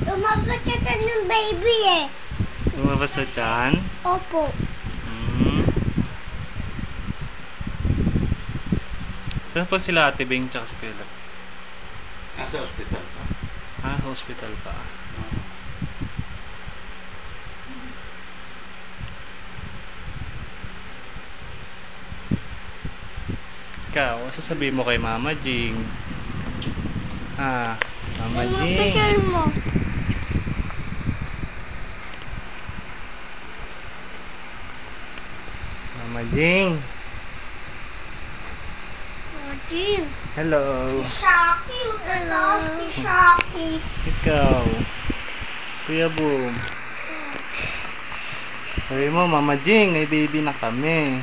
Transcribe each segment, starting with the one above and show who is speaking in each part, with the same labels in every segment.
Speaker 1: Lumabas siya dyan yung baby eh.
Speaker 2: Lumabas sa tiyan?
Speaker 1: Opo.
Speaker 2: Saan po sila Ate Bing tsaka si Kuya?
Speaker 3: Nasa ospital pa.
Speaker 2: Ah, sa hospital pa. Ikaw, ano sasabihin mo kay Mama Jing? Mama Jing.
Speaker 1: Picture mo.
Speaker 2: Mama Jing.
Speaker 1: Jing.
Speaker 2: Hello.
Speaker 1: Shocky. Hello. Shocky.
Speaker 2: Ikaw. Kuya Boom. Sabi mo, Mama Jing, may baby na kami.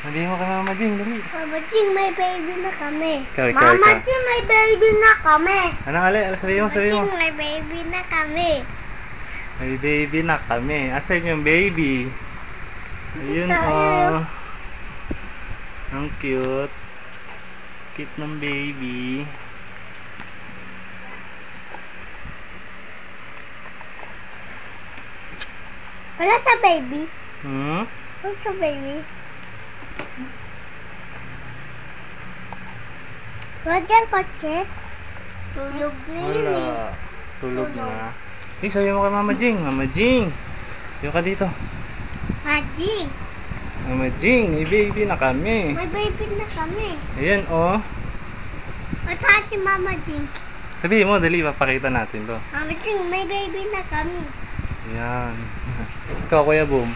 Speaker 2: Sabi mo kay Mama Jing, dali.
Speaker 1: Mama Jing, may baby na kami.
Speaker 2: Ikaw.
Speaker 1: Mama Jing, may baby na kami.
Speaker 2: Ano, Ali? Sabi mo.
Speaker 1: Mama Jing, may baby na kami.
Speaker 2: May baby na kami. Asan yung baby? Ayun,
Speaker 1: Tayo.
Speaker 2: Ang cute. Cute ng baby.
Speaker 1: Wala sa baby. Wala sa baby. Wala dyan kotse. Tulog na yun eh.
Speaker 2: Wala. Tulog na. Sabi mo kay Mama Jing. Mama Jing. Yung ka dito.
Speaker 1: Mama Jing.
Speaker 2: Mama Jing, may baby na kami.
Speaker 1: May baby na kami.
Speaker 2: Ayan, oh.
Speaker 1: At saan si Mama Jing?
Speaker 2: Sabihin mo, dali, papakita natin to.
Speaker 1: Mama Jing, may baby na kami.
Speaker 2: Ayan. Ikaw, Kuya Boom.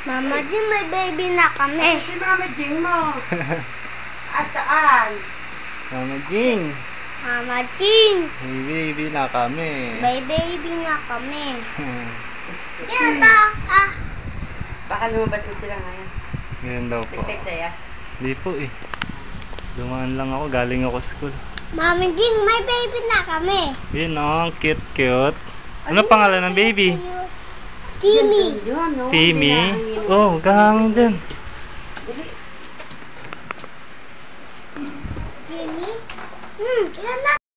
Speaker 1: Mama Jing, may baby na kami.
Speaker 4: Si Mama Jing mo. Asaan?
Speaker 2: Mama Jing,
Speaker 1: Mama Jing,
Speaker 2: may baby na kami.
Speaker 1: may baby na kami. Yan to.
Speaker 4: Baka lumabas na sila ngayon.
Speaker 2: Ganyan daw po.
Speaker 4: Nag-text saya.
Speaker 2: Hindi po eh. Dumaan lang ako, galing ako school.
Speaker 1: Mama Jing, may baby na kami.
Speaker 2: Yun oh, cute. Ano pangalan ng baby?
Speaker 1: Timmy.
Speaker 4: Yun, no?
Speaker 2: Timmy?
Speaker 4: Bilangin.
Speaker 2: Oh, gahangin dyan.
Speaker 4: Dali.
Speaker 1: Timmy? Ilan na?